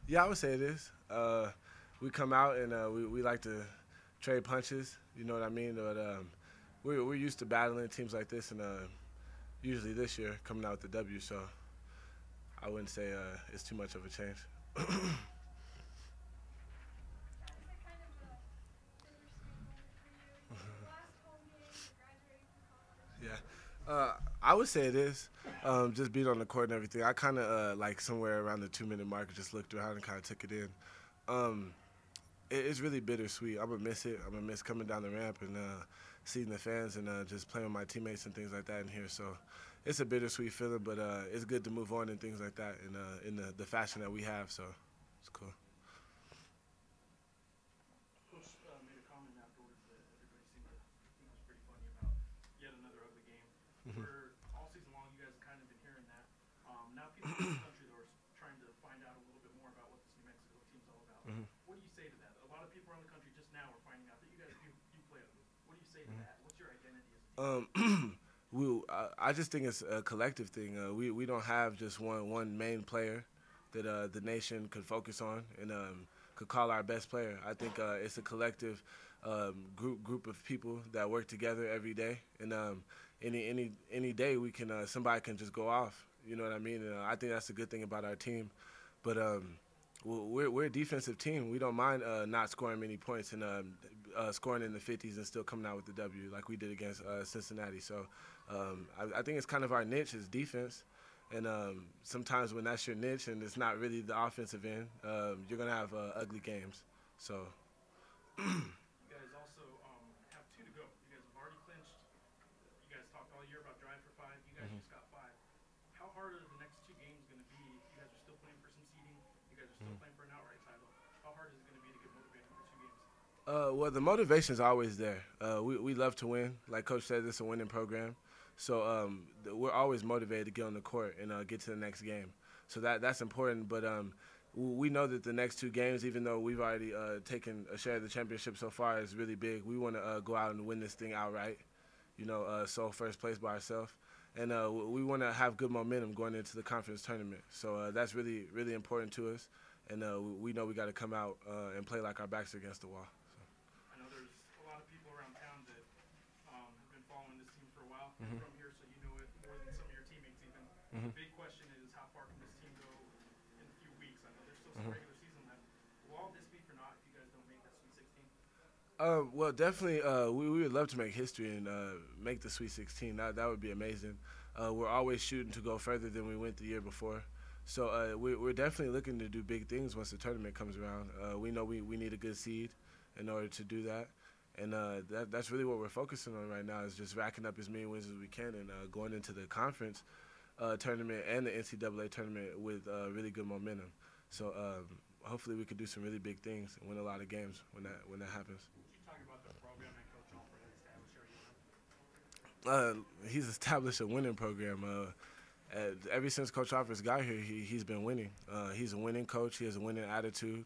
Yeah, I would say it is. We come out and we like to trade punches. You know what I mean? But we're used to battling teams like this, and usually this year coming out with the W. So I wouldn't say it's too much of a change. Is it kind of a bittersweet moment for you? It's your last home game. You're graduating from college. Yeah. I would say it is. Just being on the court and everything. I kind of like somewhere around the 2 minute mark, just looked around and kind of took it in. Um, it's really bittersweet. I'm gonna miss it. I'm gonna miss coming down the ramp and seeing the fans and just playing with my teammates and things like that in here. So it's a bittersweet feeling, but it's good to move on and things like that in the fashion that we have. So it's cool. Coach made a comment afterwards that everybody seemed to think was pretty funny about yet another ugly game. Mm-hmm. Where all season long you guys have kind of been hearing that. Now people around the country though are trying to find out a little bit more about what this New Mexico team's all about. Mm-hmm. What do you say to that? A lot of people around the country just now are finding out that you guys do play ugly. What do you say to that? What's your identity as a team? I just think it's a collective thing. We don't have just one main player that the nation could focus on and could call our best player. I think it's a collective group of people that work together every day, and any day we can somebody can just go off. You know what I mean? And I think that's a good thing about our team. But we're a defensive team. We don't mind not scoring many points and scoring in the 50s and still coming out with the W like we did against Cincinnati. So I think it's kind of our niche is defense. And sometimes when that's your niche and it's not really the offensive end, you're going to have ugly games. So You guys also have two to go. You guys have already clinched. You guys talked all year about drive for five. You guys just got five. How hard are the next two games going to be? You guys are still playing for some seeding. You guys are still playing for an outright title. How hard is it going to be to get motivated for two games? well, the motivation's always there. We love to win. Like Coach said, it's a winning program. So we're always motivated to get on the court and get to the next game. So that's important. But we know that the next two games, even though we've already taken a share of the championship so far, is really big. We want to go out and win this thing outright. So first place by ourselves. And we want to have good momentum going into the conference tournament. So that's really, really important to us. And we know we got to come out and play like our backs are against the wall. I know there's a lot of people around town that have been following this team for a while. You're Mm-hmm. from here, so you know it more than some of your teammates even. Mm-hmm. The big question is how far can this team go in a few weeks? I know there's still some Mm-hmm. regular season left. Will all this be for naught if you guys don't make that Sweet 16? Well, definitely, we would love to make history and make the Sweet 16. That would be amazing. We're always shooting to go further than we went the year before. So we're definitely looking to do big things once the tournament comes around. We know we need a good seed in order to do that. And that's really what we're focusing on right now is just racking up as many wins as we can and going into the conference tournament and the NCAA tournament with really good momentum. So hopefully we could do some really big things and win a lot of games when that happens. Can you talk about the program that Coach Alford has established already? He's established a winning program. Ever since Coach Offers got here, he's been winning. He's a winning coach. He has a winning attitude.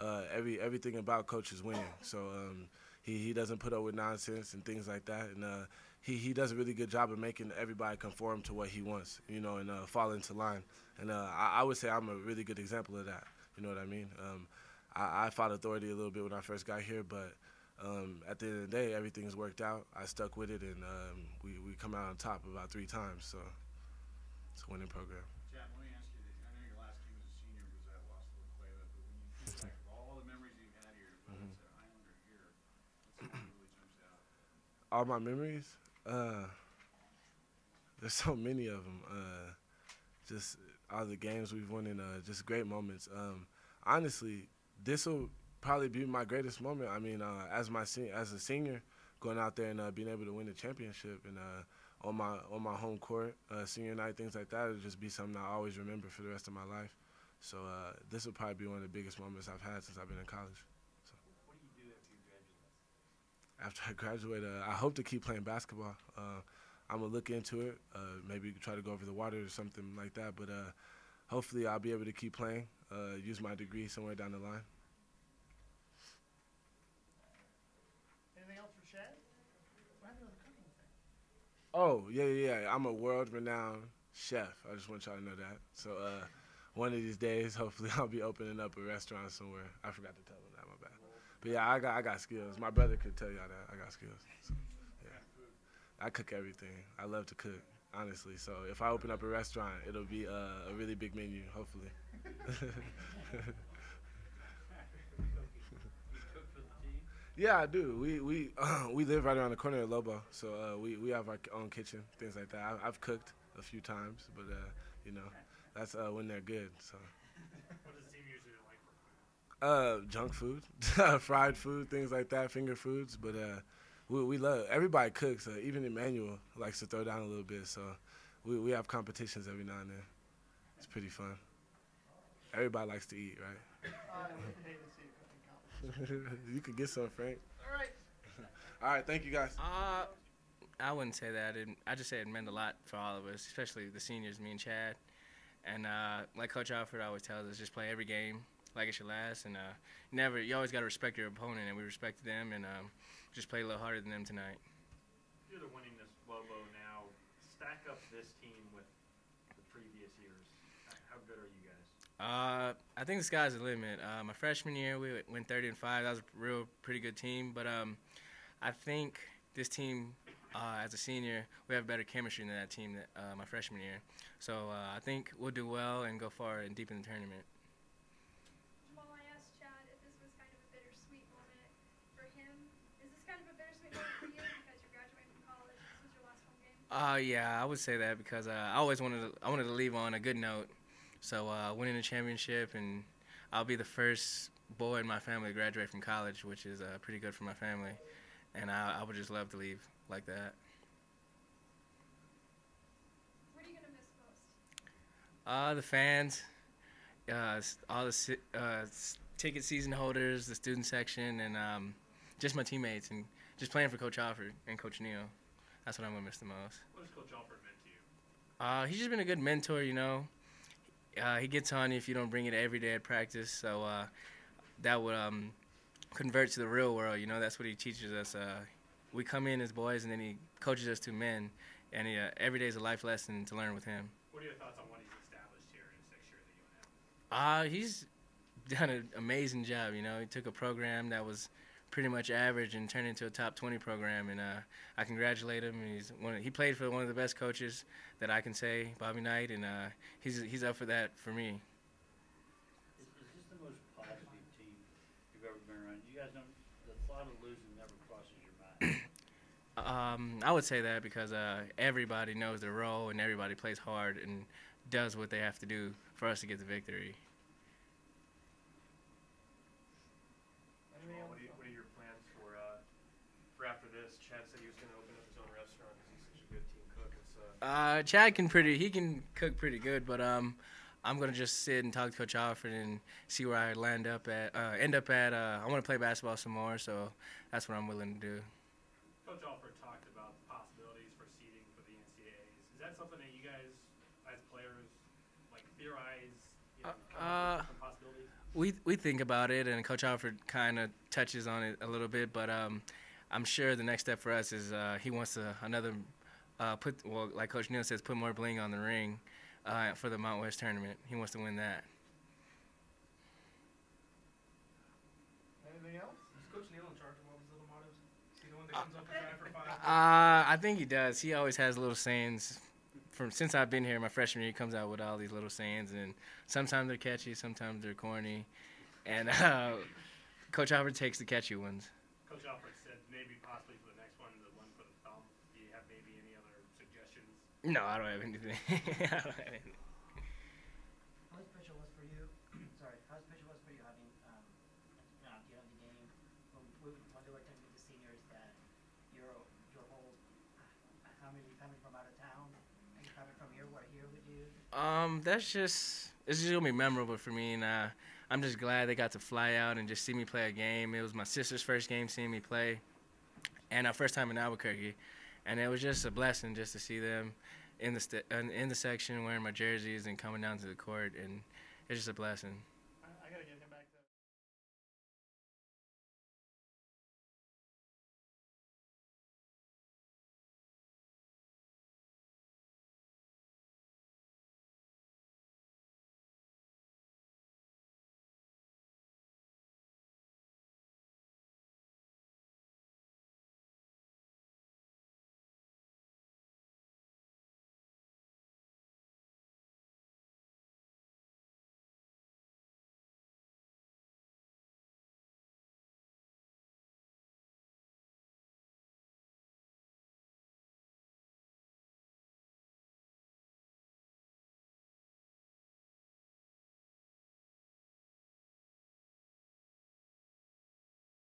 Everything about Coach is winning. So he doesn't put up with nonsense and things like that. And he does a really good job of making everybody conform to what he wants, and fall into line. And I would say I'm a really good example of that. You know what I mean? I fought authority a little bit when I first got here, but at the end of the day, everything's worked out. I stuck with it, and we come out on top about 3 times. So it's a winning program. Chad, let me ask you this. I know your last game as a senior was at Los Cuevas, but when you think back of all the memories you've had here, whether it's at Highland or here, what's something that really jumps out? All my memories, there's so many of them. Just all the games we've won and just great moments. Honestly, this will probably be my greatest moment. I mean, as a senior, going out there and being able to win the championship and on my home court, senior night, things like that, it'll just be something I always remember for the rest of my life. So this will probably be one of the biggest moments I've had since I've been in college. So What do you do after you graduate? after I graduate, I hope to keep playing basketball. I'm gonna look into it, maybe try to go over the water or something like that. But hopefully, I'll be able to keep playing, use my degree somewhere down the line. Anything else for Shed? What happened to the cooking thing? Oh yeah. I'm a world-renowned chef. I just want y'all to know that. So one of these days, hopefully, I'll be opening up a restaurant somewhere. I forgot to tell him that. My bad. But yeah, I got skills. My brother could tell y'all that I got skills. So, yeah, I cook everything. I love to cook, honestly. So if I open up a restaurant, it'll be a really big menu, hopefully. Yeah, I do. We live right around the corner of Lobo, so we have our own kitchen, things like that. I've cooked a few times, but you know, that's when they're good. So. What does the team usually like for food? Junk food, fried food, things like that, finger foods. But we love, everybody cooks. Even Emmanuel likes to throw down a little bit. So we have competitions every now and then. It's pretty fun. Everybody likes to eat, right? You could get some, Frank. All right. All right, thank you guys. I wouldn't say that. I just say it meant a lot for all of us, especially the seniors, me and Chad. And like Coach Alford always tells us, just play every game like it's your last. And you always got to respect your opponent, and we respected them, and just play a little harder than them tonight. You're the winningest Lobo now. Stack up this team with the previous years. How good are you guys? I think the sky's the limit. My freshman year, we went 30-5. That was a pretty good team. But I think this team, as a senior, we have better chemistry than that team my freshman year. So I think we'll do well and go far and deep in the tournament. Jamal, I asked Chad if this was kind of a bittersweet moment for him. Is this kind of a bittersweet moment for you because you're graduating from college? This was your last home game? Yeah, I would say that because I always wanted to leave on a good note. So winning the championship, and I'll be the first boy in my family to graduate from college, which is pretty good for my family. And I would just love to leave like that. What are you going to miss most? The fans, all the ticket season holders, the student section, and just my teammates, and just playing for Coach Alford and Coach Neal. That's what I'm going to miss the most. What has Coach Alford meant to you? He's just been a good mentor, you know. He gets on you if you don't bring it every day at practice, so that would convert to the real world, you know. That's what he teaches us. We come in as boys, and then he coaches us to men, and every day is a life lesson to learn with him. What are your thoughts on what he's established here in his 6 years at UNM? He's done an amazing job, you know. He took a program that was pretty much average and turned it into a top 20 program, and I congratulate him. He played for one of the best coaches that I can say, Bobby Knight, and he's up for that for me. Is this the most positive team you've ever been around? You guys don't, the thought of losing never crosses your mind. I would say that because everybody knows their role and everybody plays hard and does what they have to do for us to get the victory. What are your plans for after this? Chad said he was going to open up his own restaurant because he's such a good team cook. Chad can cook pretty good, but I'm gonna just sit and talk to Coach Alford and see where I end up at. I want to play basketball some more, so that's what I'm willing to do. Coach Alford talked about the possibilities for seeding for the NCAAs. Is that something that you guys, as players, like theorize? You know, some possibilities. We think about it, and Coach Alford kind of touches on it a little bit, but I'm sure the next step for us is he wants to like Coach Neal says, put more bling on the ring for the Mount West tournament. He wants to win that. Anything else? Is Coach Neal in charge of all these little mottos? Is he the one that comes up with drive for 5? I think he does. He always has little sayings. Since I've been here, my freshman year, he comes out with all these little sayings, and sometimes they're catchy, sometimes they're corny, and Coach Alford takes the catchy ones. Coach Alford said maybe possibly for the next one, the one for the thumb. Do you have maybe any other suggestions? No, I don't have anything. I don't have anything. How special was for you? Sorry, how special was for you having the end of the game when they were telling the seniors that your whole family coming from out of town and coming from here were here with you? It's just gonna be memorable for me, and I'm just glad they got to fly out and just see me play a game. It was my sister's first game seeing me play, and our first time in Albuquerque, and it was just a blessing just to see them in the section wearing my jerseys and coming down to the court, and it's just a blessing. I gotta get him back there.